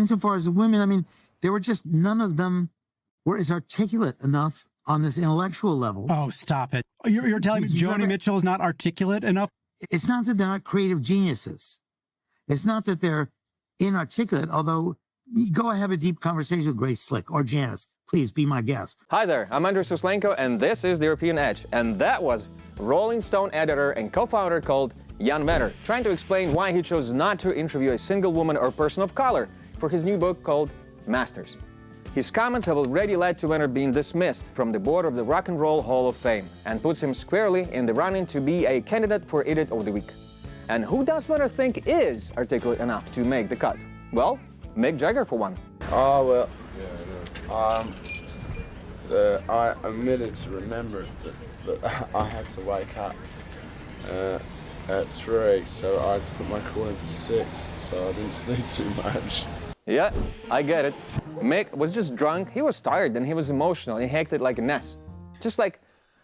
insofar as the women, I mean, there were just none of them were as articulate enough on this intellectual level. Oh, stop it. You're telling me Joni Mitchell is not articulate enough? It's not that they're not creative geniuses. It's not that they're inarticulate, although go have a deep conversation with Grace Slick or Janice. Please be my guest. Hi there, I'm Andrii Suslenko, and this is The European Edge. And that was Rolling Stone editor and co-founder called Jan Venner, trying to explain why he chose not to interview a single woman or person of color for his new book called Masters. His comments have already led to Venner being dismissed from the board of the Rock and Roll Hall of Fame and puts him squarely in the running to be a candidate for Idiot of the Week. And who does Venner think is articulate enough to make the cut? Well, Mick Jagger for one. Oh, well, I omitted to remember that I had to wake up at 3, so I put my call in for 6, so I didn't sleep too much. Yeah, I get it. Mick was just drunk, he was tired, and he was emotional. He acted like a mess. Just like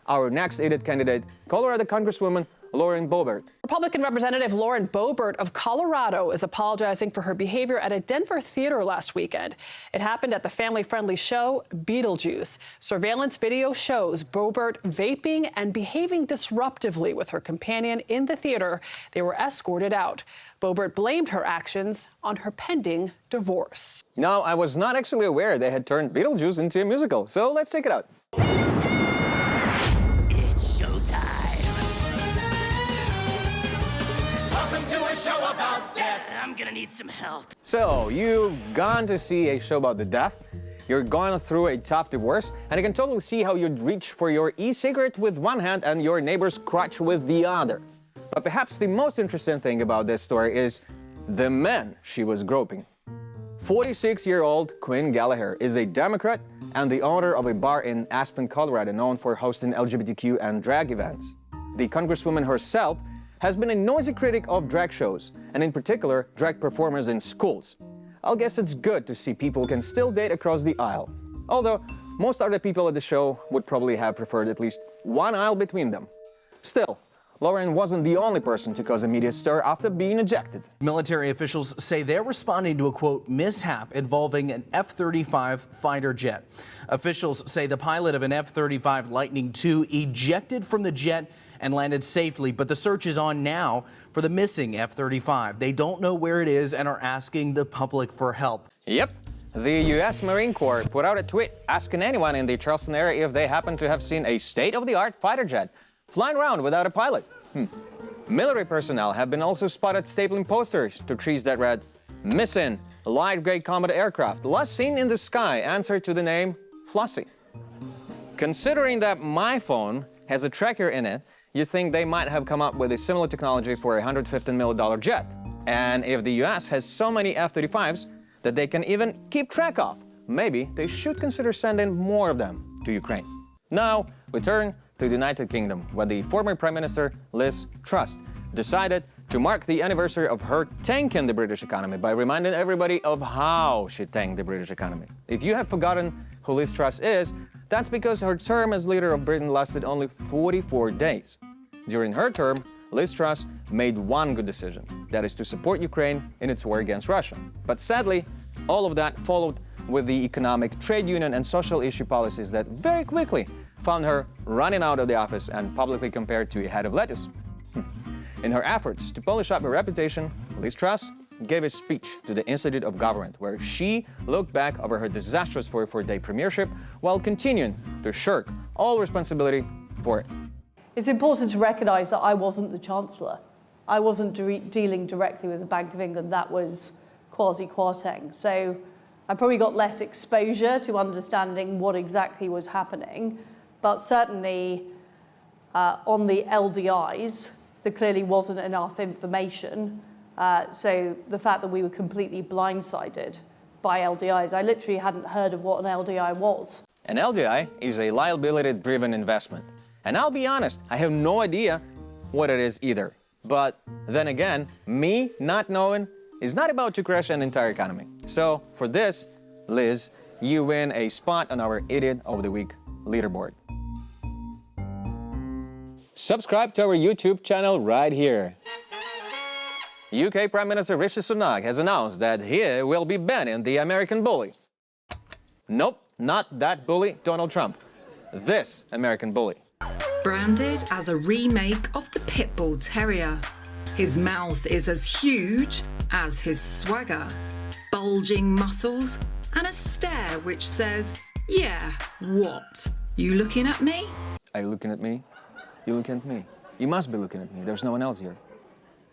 our next idiot candidate, Colorado Congresswoman Lauren Boebert. Republican Representative Lauren Boebert of Colorado is apologizing for her behavior at a Denver theater last weekend. It happened at the family-friendly show Beetlejuice. Surveillance video shows Boebert vaping and behaving disruptively with her companion in the theater. They were escorted out. Boebert blamed her actions on her pending divorce. Now, I was not actually aware they had turned Beetlejuice into a musical, so let's check it out. It's showtime. Welcome to a show about death. I'm gonna need some help. So, you've gone to see a show about the death, you're going through a tough divorce, and I can totally see how you'd reach for your e-cigarette with one hand and your neighbor's crotch with the other. But perhaps the most interesting thing about this story is the man she was groping. 46-year-old Quinn Gallagher is a Democrat and the owner of a bar in Aspen, Colorado, known for hosting LGBTQ and drag events. The Congresswoman herself has been a noisy critic of drag shows, and in particular, drag performers in schools. I'll guess it's good to see people can still date across the aisle. Although, most other people at the show would probably have preferred at least one aisle between them. Still, Lauren wasn't the only person to cause a media stir after being ejected. Military officials say they're responding to a, quote, mishap involving an F-35 fighter jet. Officials say the pilot of an F-35 Lightning II ejected from the jet and landed safely, but the search is on now for the missing F-35. They don't know where it is and are asking the public for help. Yep. The U.S. Marine Corps put out a tweet asking anyone in the Charleston area if they happen to have seen a state-of-the-art fighter jet flying around without a pilot. Military personnel have been also spotted stapling posters to trees that read, "Missing light gray combat aircraft, last seen in the sky, answer to the name Flossie." Considering that my phone has a tracker in it, you think they might have come up with a similar technology for a $115 million jet. And if the US has so many F-35s that they can even keep track of, maybe they should consider sending more of them to Ukraine. Now, we turn to the United Kingdom, where the former Prime Minister Liz Truss decided to mark the anniversary of her tanking the British economy by reminding everybody of how she tanked the British economy. If you have forgotten who Liz Truss is, that's because her term as leader of Britain lasted only 44 days. During her term, Liz Truss made one good decision, that is to support Ukraine in its war against Russia. But sadly, all of that followed with the economic, trade union, and social issue policies that very quickly found her running out of the office and publicly compared to a head of lettuce. In her efforts to polish up her reputation, Liz Truss gave a speech to the Institute of Government where she looked back over her disastrous 44-day premiership while continuing to shirk all responsibility for it. It's important to recognise that I wasn't the Chancellor. I wasn't dealing directly with the Bank of England. That was Kwasi Kwarteng. So I probably got less exposure to understanding what exactly was happening. But certainly on the LDIs, there clearly wasn't enough information. So the fact that we were completely blindsided by LDIs, I literally hadn't heard of what an LDI was. An LDI is a liability-driven investment. And I'll be honest, I have no idea what it is either. But then again, me not knowing is not about to crash an entire economy. So for this, Liz, you win a spot on our Idiot of the Week leaderboard. Subscribe to our YouTube channel right here. UK Prime Minister Rishi Sunak has announced that he will be banning the American bully. Nope, not that bully, Donald Trump. This American bully. Branded as a remake of the pit bull terrier. His mouth is as huge as his swagger, bulging muscles, and a stare which says, "Yeah, what? You looking at me?" Are you looking at me? You looking at me? You must be looking at me. There's no one else here.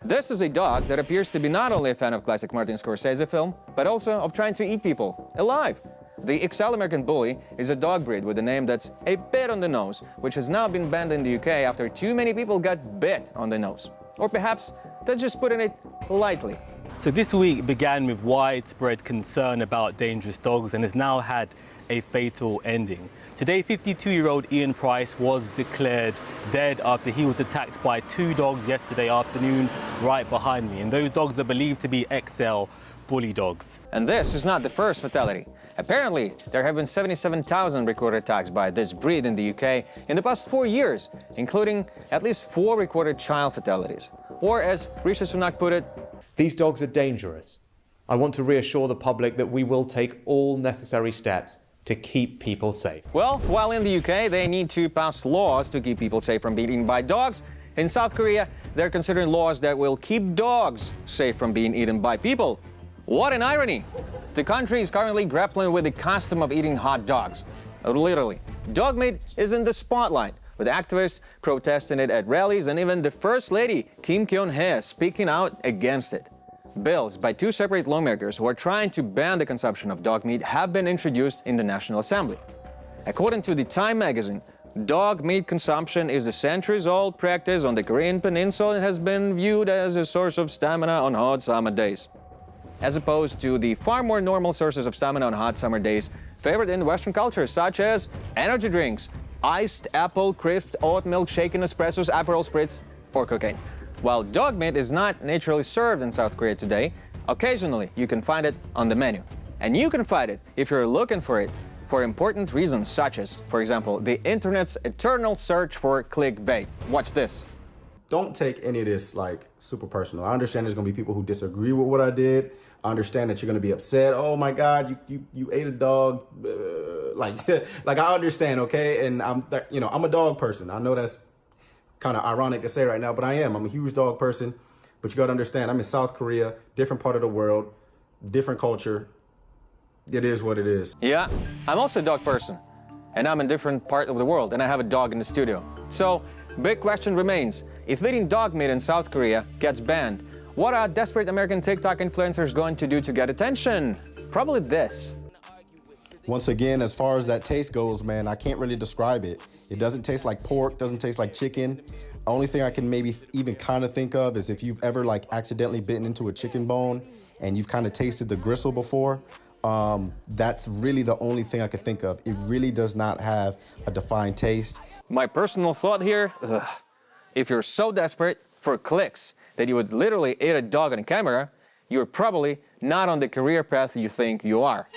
This is a dog that appears to be not only a fan of classic Martin Scorsese film, but also of trying to eat people alive. The XL American Bully is a dog breed with a name that's a bit on the nose, which has now been banned in the UK after too many people got bit on the nose. Or perhaps that's just putting it lightly. So this week began with widespread concern about dangerous dogs and has now had a fatal ending. Today, 52-year-old Ian Price was declared dead after he was attacked by two dogs yesterday afternoon right behind me. And those dogs are believed to be XL bully dogs. And this is not the first fatality. Apparently, there have been 77,000 recorded attacks by this breed in the UK in the past 4 years, including at least 4 recorded child fatalities. Or as Rishi Sunak put it, "These dogs are dangerous. I want to reassure the public that we will take all necessary steps to keep people safe." Well, while in the UK they need to pass laws to keep people safe from being eaten by dogs, in South Korea they're considering laws that will keep dogs safe from being eaten by people. What an irony! The country is currently grappling with the custom of eating hot dogs. Literally. Dog meat is in the spotlight, with activists protesting it at rallies and even the First Lady, Kim Kyung-hee, speaking out against it. Bills by 2 separate lawmakers who are trying to ban the consumption of dog meat have been introduced in the National Assembly. According to the Time magazine, dog meat consumption is a centuries-old practice on the Korean peninsula and has been viewed as a source of stamina on hot summer days, as opposed to the far more normal sources of stamina on hot summer days favored in Western culture, such as energy drinks, iced apple crisp, oat milk, shaken espressos, Aperol spritz, or cocaine. While dog meat is not naturally served in South Korea today, occasionally you can find it on the menu. And you can find it if you're looking for it for important reasons, such as, for example, the internet's eternal search for clickbait. Watch this. Don't take any of this like super personal. I understand there's gonna be people who disagree with what I did. I understand that you're gonna be upset. Oh my God, you ate a dog. Like I understand, okay? And I'm a dog person. I know that's kind of ironic to say right now, but I am. I'm a huge dog person. But you gotta understand, I'm in South Korea, different part of the world, different culture. It is what it is. Yeah, I'm also a dog person, and I'm in a different part of the world, and I have a dog in the studio. So, big question remains, if eating dog meat in South Korea gets banned, what are desperate American TikTok influencers going to do to get attention? Probably this. Once again, as far as that taste goes, man, I can't really describe it. It doesn't taste like pork, doesn't taste like chicken. Only thing I can maybe even kind of think of is if you've ever like accidentally bitten into a chicken bone and you've kind of tasted the gristle before, that's really the only thing I could think of. It really does not have a defined taste. My personal thought here, if you're so desperate for clicks that you would literally eat a dog on camera, you're probably not on the career path you think you are.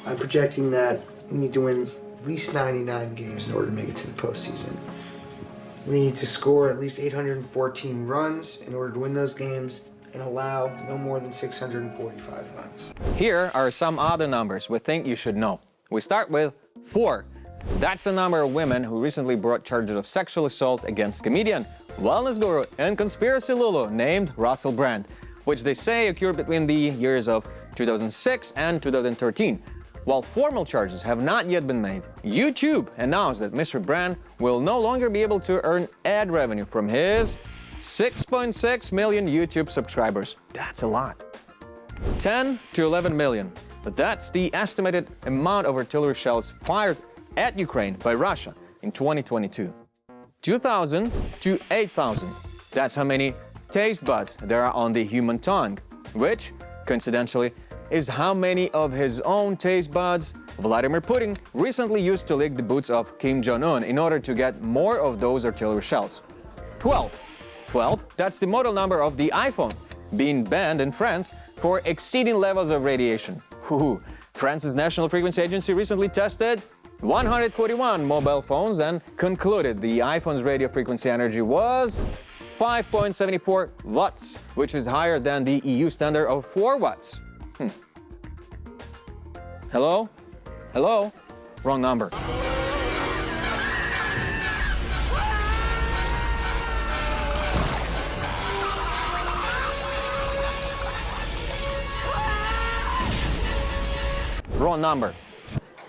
I'm projecting that we need to win at least 99 games in order to make it to the postseason. We need to score at least 814 runs in order to win those games and allow no more than 645 runs. Here are some other numbers we think you should know. We start with 4. That's the number of women who recently brought charges of sexual assault against comedian, wellness guru, and conspiracy lulu named Russell Brand, which they say occurred between the years of 2006 and 2013. While formal charges have not yet been made, YouTube announced that Mr. Brand will no longer be able to earn ad revenue from his 6.6 million YouTube subscribers. That's a lot. 10 to 11 million. But that's the estimated amount of artillery shells fired at Ukraine by Russia in 2022. 2,000 to 8,000. That's how many taste buds there are on the human tongue, which, coincidentally, is how many of his own taste buds Vladimir Putin recently used to lick the boots of Kim Jong-un in order to get more of those artillery shells. 12. 12, that's the model number of the iPhone, being banned in France for exceeding levels of radiation. France's National Frequency Agency recently tested 141 mobile phones and concluded the iPhone's radio frequency energy was 5.74 watts, which is higher than the EU standard of 4 watts. Hello? Hello? Wrong number. Wrong number.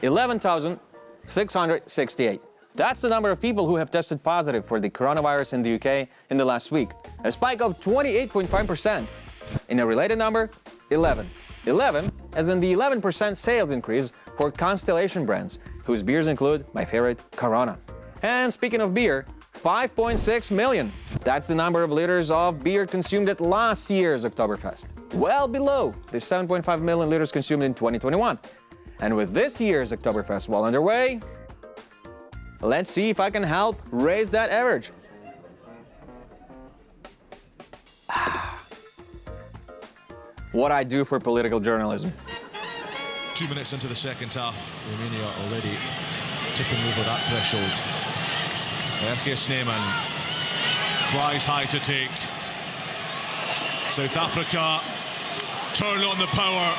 11,668. That's the number of people who have tested positive for the coronavirus in the UK in the last week. A spike of 28.5%. In a related number, 11. 11 as in the 11% sales increase for Constellation brands, whose beers include my favorite, Corona. And speaking of beer, 5.6 million. That's the number of liters of beer consumed at last year's Oktoberfest. Well below the 7.5 million liters consumed in 2021. And with this year's Oktoberfest well underway, let's see if I can help raise that average. What I do for political journalism. 2 minutes into the second half, Romania already tipping over that threshold. Erkje Sneeman flies high to take. South Africa turn on the power.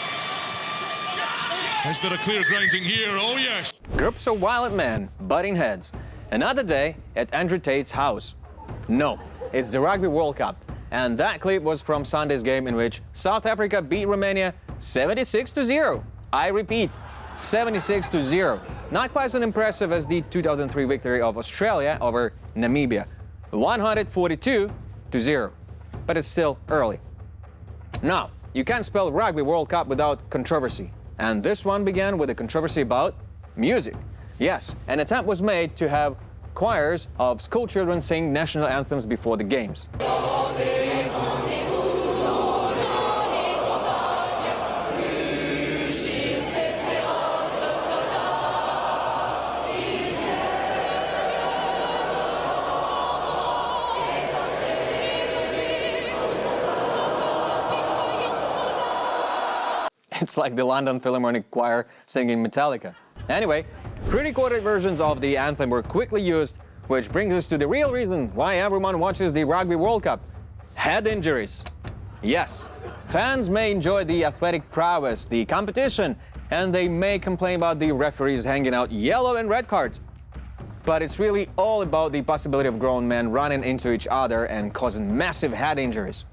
Is there a clear grounding here? Oh yes. Groups of violent men butting heads. Another day at Andrew Tate's house. No, it's the Rugby World Cup. And that clip was from Sunday's game in which South Africa beat Romania 76-0. I repeat, 76-0. Not quite as impressive as the 2003 victory of Australia over Namibia, 142-0. But it's still early. Now, you can't spell Rugby World Cup without controversy. And this one began with a controversy about music. Yes, an attempt was made to have choirs of school children sing national anthems before the games. It's like the London Philharmonic Choir singing Metallica. Anyway, pre-recorded versions of the anthem were quickly used, which brings us to the real reason why everyone watches the Rugby World Cup. Head injuries. Yes, fans may enjoy the athletic prowess, the competition, and they may complain about the referees hanging out yellow and red cards. But it's really all about the possibility of grown men running into each other and causing massive head injuries.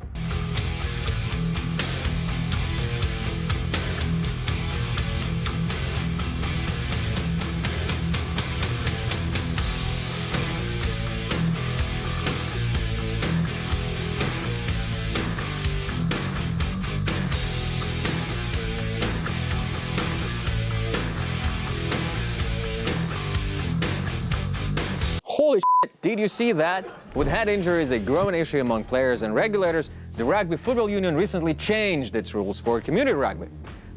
Holy shit, did you see that? With head injuries a growing issue among players and regulators, the Rugby Football Union recently changed its rules for community rugby,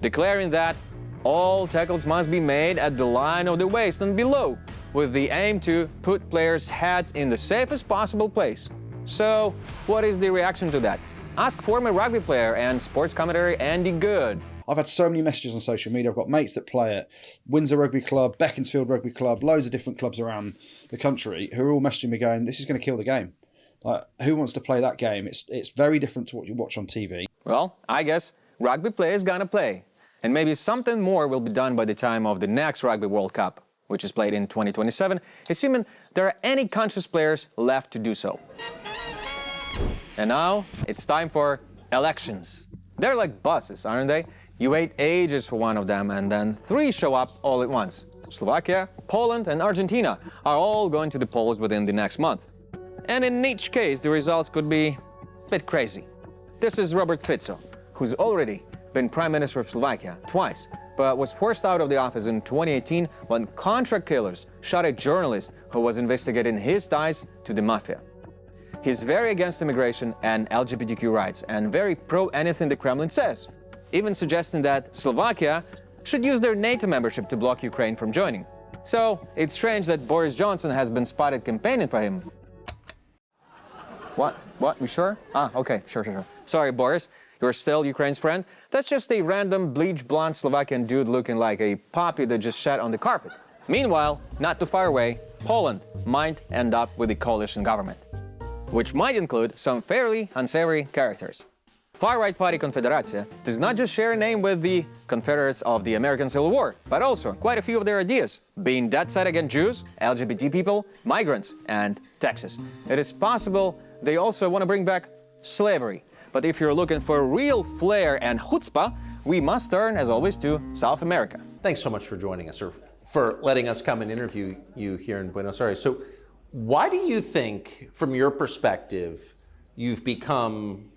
declaring that all tackles must be made at the line of the waist and below, with the aim to put players' heads in the safest possible place. So, what is the reaction to that? Ask former rugby player and sports commentator Andy Good. I've had so many messages on social media. I've got mates that play at Windsor Rugby Club, Beaconsfield Rugby Club, loads of different clubs around the country who are all messaging me going, this is going to kill the game. Like, who wants to play that game? It's very different to what you watch on TV. Well, I guess rugby play is gonna play. And maybe something more will be done by the time of the next Rugby World Cup, which is played in 2027, assuming there are any conscious players left to do so. And now, it's time for elections. They're like buses, aren't they? You wait ages for one of them, and then 3 show up all at once. Slovakia, Poland, and Argentina are all going to the polls within the next month. And in each case, the results could be a bit crazy. This is Robert Fico, who's already been Prime Minister of Slovakia twice, but was forced out of the office in 2018 when contract killers shot a journalist who was investigating his ties to the mafia. He's very against immigration and LGBTQ rights, and very pro-anything the Kremlin says, even suggesting that Slovakia should use their NATO membership to block Ukraine from joining. So, it's strange that Boris Johnson has been spotted campaigning for him. What? You sure? Okay, sure. Sorry, Boris, you're still Ukraine's friend? That's just a random bleach blonde Slovakian dude looking like a puppy that just shat on the carpet. Meanwhile, not too far away, Poland might end up with a coalition government. which might include some fairly unsavory characters. Far-right party Confederația does not just share a name with the Confederates of the American Civil War, but also quite a few of their ideas, being dead set against Jews, LGBT people, migrants, and Texas. It is possible they also want to bring back slavery. But if you're looking for real flair and chutzpah, we must turn, as always, to South America. Thanks so much for joining us, or for letting us come and interview you here in Buenos Aires. So why do you think, from your perspective, you've become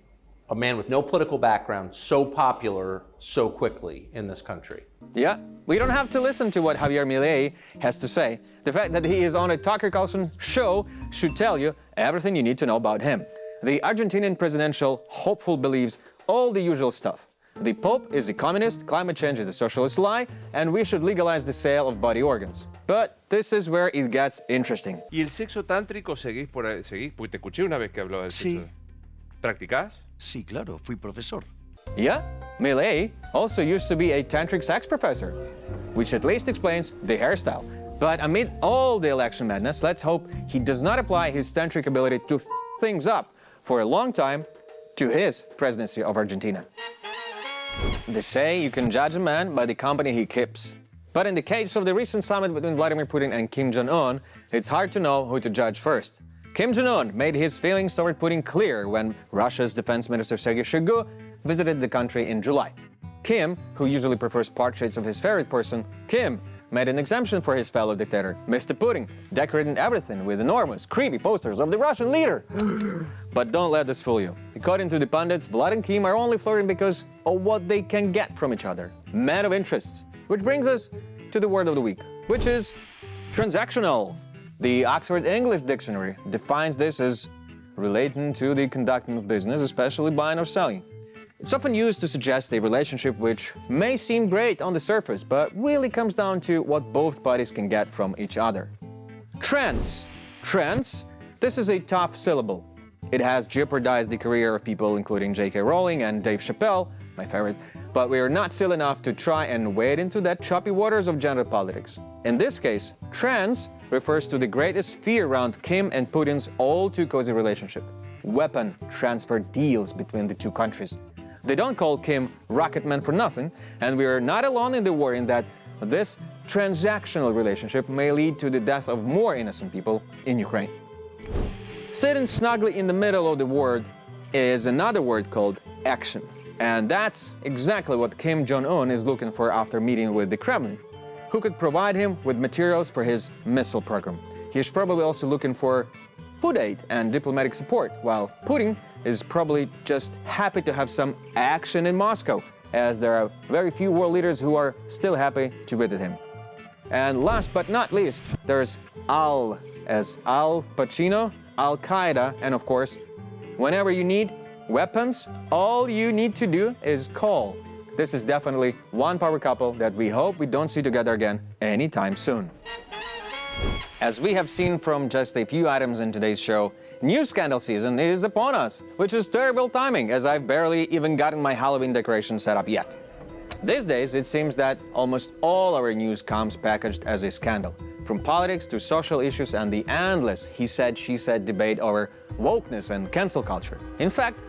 a man with no political background, so popular so quickly in this country? Yeah, we don't have to listen to what Javier Milei has to say. The fact that he is on a Tucker Carlson show should tell you everything you need to know about him. The Argentinian presidential hopeful believes all the usual stuff. The Pope is a communist, climate change is a socialist lie, and we should legalize the sale of body organs. But this is where it gets interesting. ¿Y el sexo tántrico seguís por ahí? Porque te escuché una vez que hablaba del sexo. ¿Practicás? Sí, claro, fui profesor. Yeah, Milei also used to be a tantric sax professor, which at least explains the hairstyle. But amid all the election madness, let's hope he does not apply his tantric ability to f things up for a long time to his presidency of Argentina. They say you can judge a man by the company he keeps. But in the case of the recent summit between Vladimir Putin and Kim Jong-un, it's hard to know who to judge first. Kim Jong-un made his feelings toward Putin clear when Russia's defense minister Sergei Shoigu visited the country in July. Kim, who usually prefers portraits of his favorite person, Kim, made an exemption for his fellow dictator, Mr. Putin, decorating everything with enormous, creepy posters of the Russian leader. But don't let this fool you. According to the pundits, Vlad and Kim are only flirting because of what they can get from each other. Men of interests. Which brings us to the word of the week, which is transactional. The Oxford English Dictionary defines this as relating to the conducting of business, especially buying or selling. It's often used to suggest a relationship which may seem great on the surface, but really comes down to what both parties can get from each other. Trends. Trends. This is a tough syllable. It has jeopardized the career of people including J.K. Rowling and Dave Chappelle, my favorite, but we are not silly enough to try and wade into that choppy waters of gender politics. In this case, trends refers to the greatest fear around Kim and Putin's all-too-cozy relationship. Weapon transfer deals between the two countries. They don't call Kim Rocketman for nothing, and we are not alone in the worrying that this transactional relationship may lead to the death of more innocent people in Ukraine. Sitting snugly in the middle of the word is another word called action. And that's exactly what Kim Jong-un is looking for after meeting with the Kremlin, who could provide him with materials for his missile program. He's probably also looking for food aid and diplomatic support, while Putin is probably just happy to have some action in Moscow, as there are very few world leaders who are still happy to visit him. And last but not least, there's Al, as Al Pacino, Al-Qaeda, and of course, whenever you need weapons, all you need to do is call. This is definitely one power couple that we hope we don't see together again anytime soon. As we have seen from just a few items in today's show, news scandal season is upon us, which is terrible timing, as I've barely even gotten my Halloween decoration set up yet. These days, it seems that almost all our news comes packaged as a scandal, from politics to social issues and the endless he said, she said debate over wokeness and cancel culture. In fact,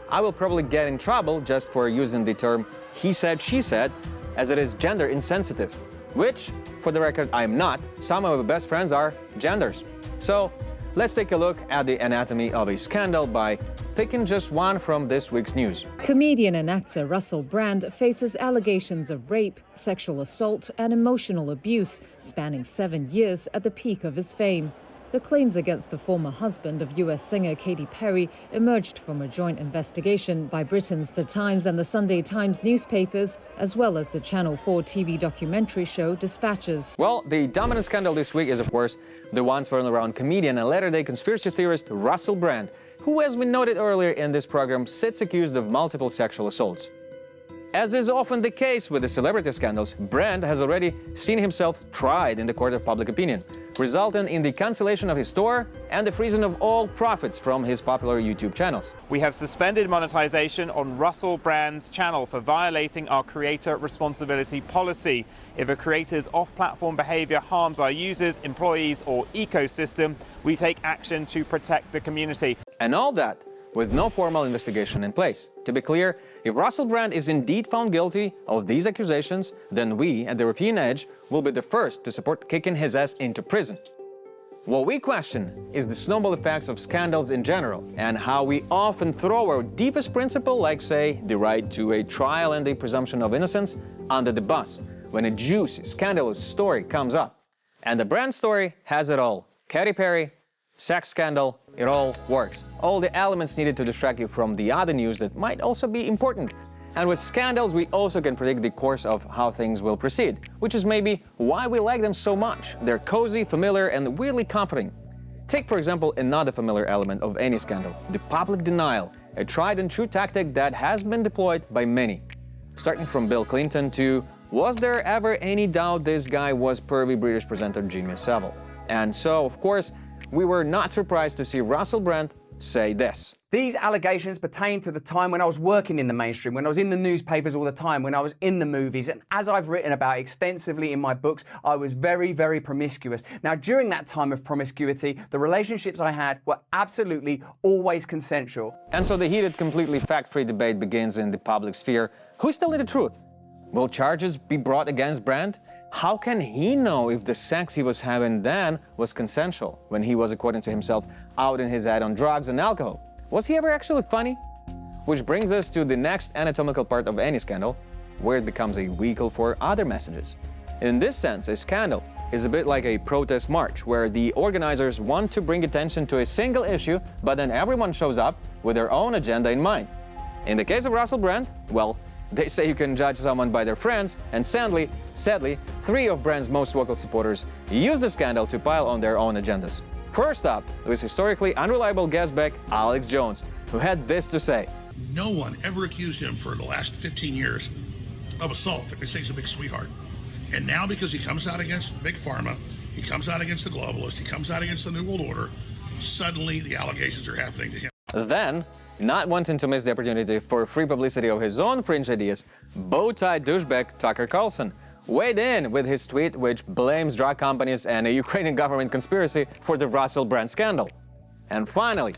I will probably get in trouble just for using the term he said, she said, as it is gender insensitive, which, for the record, I'm not. Some of my best friends are genders. So let's take a look at the anatomy of a scandal by picking just one from this week's news. Comedian and actor Russell Brand faces allegations of rape, sexual assault and emotional abuse spanning 7 years at the peak of his fame. The claims against the former husband of US singer Katy Perry emerged from a joint investigation by Britain's The Times and the Sunday Times newspapers, as well as the Channel 4 TV documentary show Dispatches. Well, the dominant scandal this week is, of course, the one thrown around comedian and latter-day conspiracy theorist Russell Brand, who, as we noted earlier in this program, sits accused of multiple sexual assaults. As is often the case with the celebrity scandals, Brand has already seen himself tried in the court of public opinion, resulting in the cancellation of his store and the freezing of all profits from his popular YouTube channels. We have suspended monetization on Russell Brand's channel for violating our creator responsibility policy. If a creator's off-platform behavior harms our users, employees, or ecosystem, we take action to protect the community. And all that with no formal investigation in place. To be clear, if Russell Brand is indeed found guilty of these accusations, then we at the European Edge will be the first to support kicking his ass into prison. What we question is the snowball effects of scandals in general, and how we often throw our deepest principle, like say, the right to a trial and the presumption of innocence, under the bus when a juicy, scandalous story comes up. And the Brand story has it all. Katy Perry, sex scandal, it all works. All the elements needed to distract you from the other news that might also be important. And with scandals, we also can predict the course of how things will proceed, which is maybe why we like them so much. They're cozy, familiar, and weirdly comforting. Take, for example, another familiar element of any scandal, the public denial, a tried and true tactic that has been deployed by many. Starting from Bill Clinton to, was there ever any doubt this guy was pervy British presenter Jimmy Savile? And so, of course, we were not surprised to see Russell Brand say this. These allegations pertain to the time when I was working in the mainstream, when I was in the newspapers all the time, when I was in the movies, and as I've written about extensively in my books, I was very, very promiscuous. Now, during that time of promiscuity, the relationships I had were absolutely always consensual. And so the heated, completely fact-free debate begins in the public sphere. Who's telling the truth? Will charges be brought against Brand? How can he know if the sex he was having then was consensual, when he was, according to himself, out in his head on drugs and alcohol? Was he ever actually funny? Which brings us to the next anatomical part of any scandal, where it becomes a vehicle for other messages. In this sense, a scandal is a bit like a protest march, where the organizers want to bring attention to a single issue, but then everyone shows up with their own agenda in mind. In the case of Russell Brand, well, they say you can judge someone by their friends, and sadly, 3 of Brand's most vocal supporters used the scandal to pile on their own agendas. First up was historically unreliable guest back Alex Jones, who had this to say. No one ever accused him for the last 15 years of assault. They say he's a big sweetheart. And now because he comes out against Big Pharma, he comes out against the globalists, he comes out against the New World Order, suddenly the allegations are happening to him. Then, not wanting to miss the opportunity for free publicity of his own fringe ideas, bow-tie douchebag Tucker Carlson weighed in with his tweet, which blames drug companies and a Ukrainian government conspiracy for the Russell Brand scandal. And finally,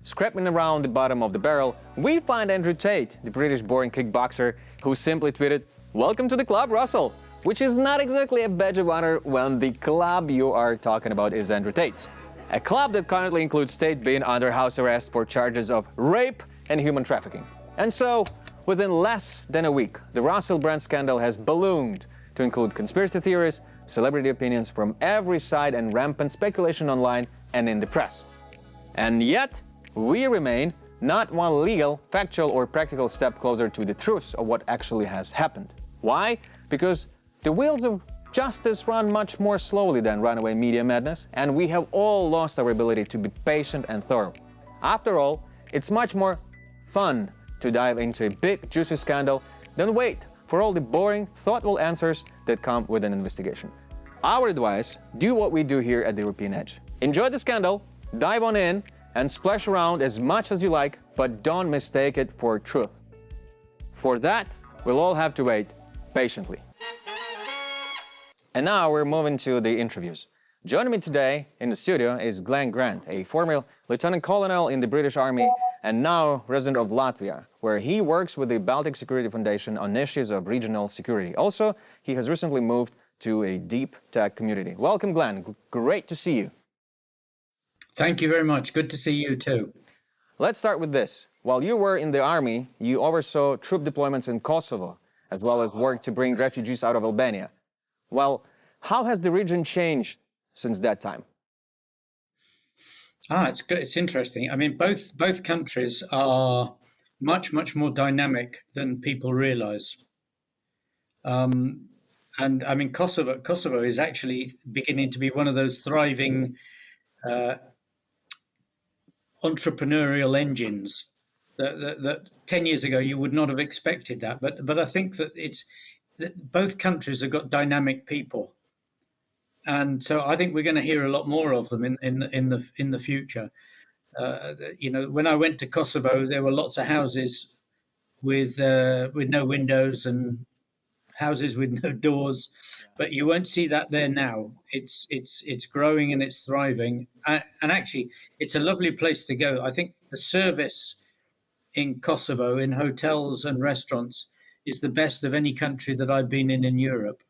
scraping around the bottom of the barrel, we find Andrew Tate, the British-born kickboxer, who simply tweeted, "Welcome to the club, Russell," which is not exactly a badge of honor when the club you are talking about is Andrew Tate's. A club that currently includes Tate being under house arrest for charges of rape and human trafficking. And so, within less than a week, the Russell Brand scandal has ballooned to include conspiracy theories, celebrity opinions from every side, and rampant speculation online and in the press. And yet, we remain not one legal, factual, or practical step closer to the truth of what actually has happened. Why? Because the wheels of justice run much more slowly than runaway media madness, and we have all lost our ability to be patient and thorough. After all, it's much more fun to dive into a big, juicy scandal than wait for all the boring, thoughtful answers that come with an investigation. Our advice, do what we do here at the European Edge. Enjoy the scandal, dive on in, and splash around as much as you like, but don't mistake it for truth. For that, we'll all have to wait patiently. And now we're moving to the interviews. Joining me today in the studio is Glen Grant, a former lieutenant colonel in the British Army and now resident of Latvia, where he works with the Baltic Security Foundation on issues of regional security. Also, he has recently moved to a deep tech community. Welcome, Glen. Great to see you. Thank you very much. Good to see you too. Let's start with this. While you were in the army, you oversaw troop deployments in Kosovo, as well as worked to bring refugees out of Albania. Well, how has the region changed since that time? It's good. It's interesting. I mean, both countries are much more dynamic than people realize. And I mean, Kosovo is actually beginning to be one of those thriving entrepreneurial engines that 10 years ago you would not have expected that. But I think that both countries have got dynamic people, and so I think we're going to hear a lot more of them in the future. When I went to Kosovo, there were lots of houses with no windows and houses with no doors, but you won't see that there now. It's growing and it's thriving, and actually, it's a lovely place to go. I think the service in Kosovo, in hotels and restaurants, is the best of any country that I've been in Europe.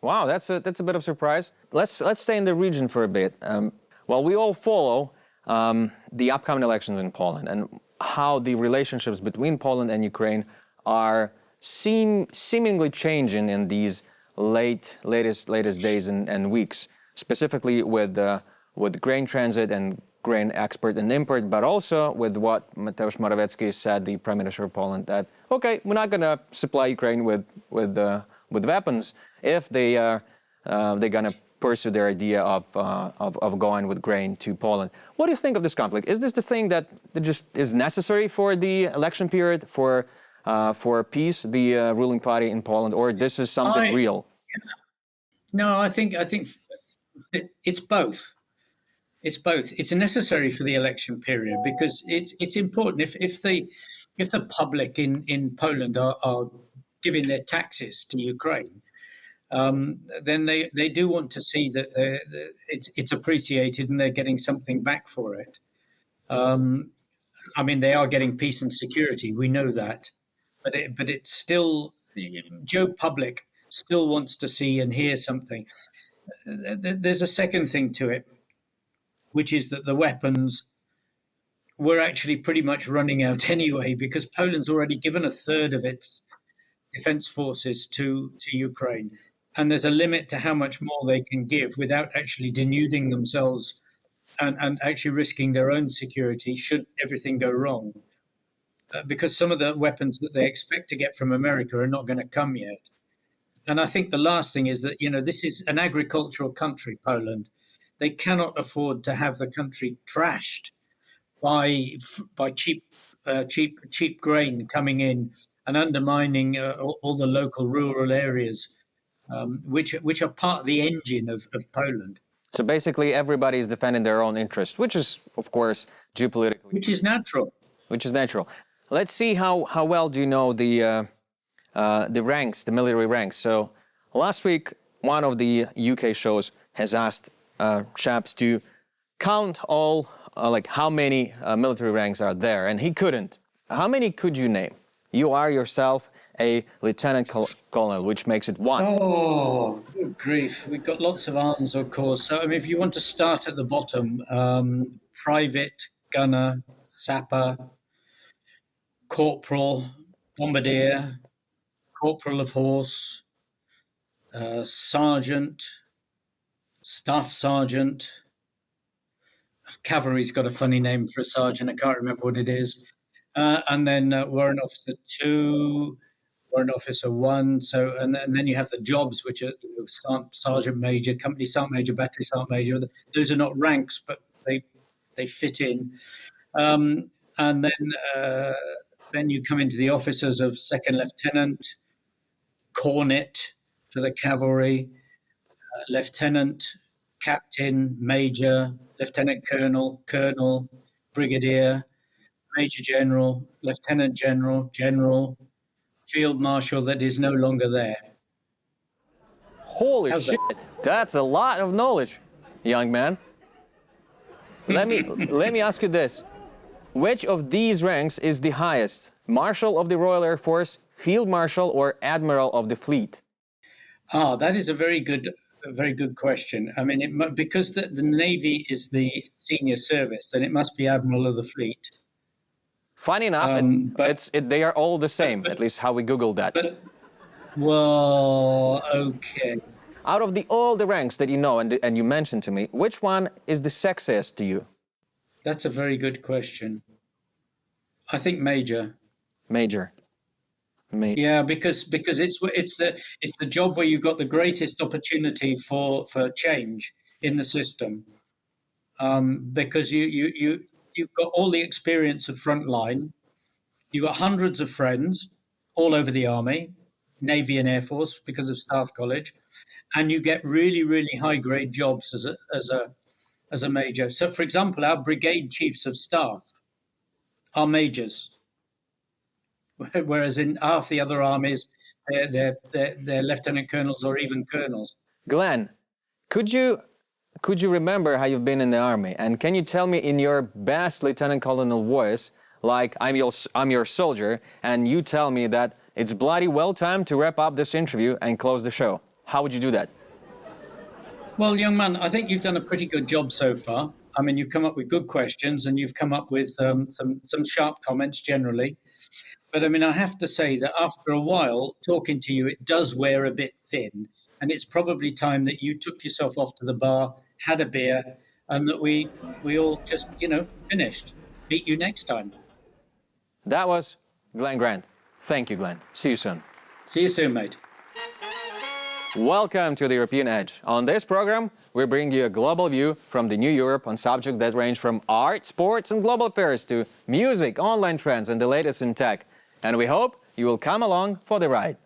Wow, that's a bit of surprise. Let's stay in the region for a bit. Well, we all follow the upcoming elections in Poland and how the relationships between Poland and Ukraine are seemingly changing in these latest days and weeks, specifically with grain transit and grain export and import, but also with what Mateusz Morawiecki said, the Prime Minister of Poland, that okay, we're not going to supply Ukraine with weapons if they're going to pursue their idea of going with grain to Poland. What do you think of this conflict? Is this the thing that just is necessary for the election period, for peace, the ruling party in Poland, or this is something real? No, I think it's both. It's both. It's necessary for the election period because it's important. If the public in Poland are giving their taxes to Ukraine, then they do want to see that it's appreciated and they're getting something back for it. I mean, they are getting peace and security. We know that, but it's still, Joe Public still wants to see and hear something. There's a second thing to it, which is that the weapons were actually pretty much running out anyway, because Poland's already given a third of its defense forces to Ukraine. And there's a limit to how much more they can give without actually denuding themselves and actually risking their own security should everything go wrong. Because some of the weapons that they expect to get from America are not going to come yet. And I think the last thing is that, this is an agricultural country, Poland. They cannot afford to have the country trashed by cheap grain coming in and undermining all the local rural areas, which are part of the engine of Poland. So basically, everybody is defending their own interest, which is, of course, geopolitically. Which is natural. Let's see how well do you know the ranks, the military ranks. So last week, one of the UK shows has asked chaps to count all, how many military ranks are there, and he couldn't. How many could you name? You are yourself a lieutenant colonel, which makes it one. Oh, good grief. We've got lots of arms, of course. So, if you want to start at the bottom, private, gunner, sapper, corporal, bombardier, corporal of horse, sergeant, staff sergeant. Cavalry's got a funny name for a sergeant. I can't remember what it is. And then warrant officer 2, warrant officer 1. So, and then you have the jobs, which are sergeant major, company sergeant major, battery sergeant major. Those are not ranks, but they fit in. And then you come into the officers of second lieutenant, cornet for the cavalry, lieutenant, captain, major, lieutenant colonel, colonel, brigadier, major general, lieutenant general, general, field marshal that is no longer there. Holy shit! That's a lot of knowledge, young man. Let me ask you this. Which of these ranks is the highest? Marshal of the Royal Air Force, Field Marshal, or Admiral of the Fleet? That is a very good question. I mean, because the Navy is the senior service, then it must be Admiral of the Fleet. Funny enough, they are all the same, at least how we Googled that. Well, okay. Out of all the ranks that you know and you mentioned to me, which one is the sexiest to you? That's a very good question. I think major. Major. Yeah, because it's the job where you've got the greatest opportunity for change in the system, because you've got all the experience of frontline, you've got hundreds of friends all over the army, Navy and Air Force because of Staff College, and you get really, really high grade jobs as a major. So, for example, our brigade chiefs of staff are majors. Whereas in half the other armies, they're lieutenant colonels or even colonels. Glenn, could you remember how you've been in the army? And can you tell me in your best lieutenant colonel voice, like I'm your soldier, and you tell me that it's bloody well time to wrap up this interview and close the show? How would you do that? Well, young man, I think you've done a pretty good job so far. I mean, you've come up with good questions and you've come up with some sharp comments generally. But I mean, I have to say that after a while, talking to you, it does wear a bit thin. And it's probably time that you took yourself off to the bar, had a beer, and that we all just, finished. Meet you next time. That was Glen Grant. Thank you, Glenn. See you soon. See you soon, mate. Welcome to the European Edge. On this program, we bring you a global view from the new Europe on subjects that range from art, sports, and global affairs to music, online trends, and the latest in tech. And we hope you will come along for the ride.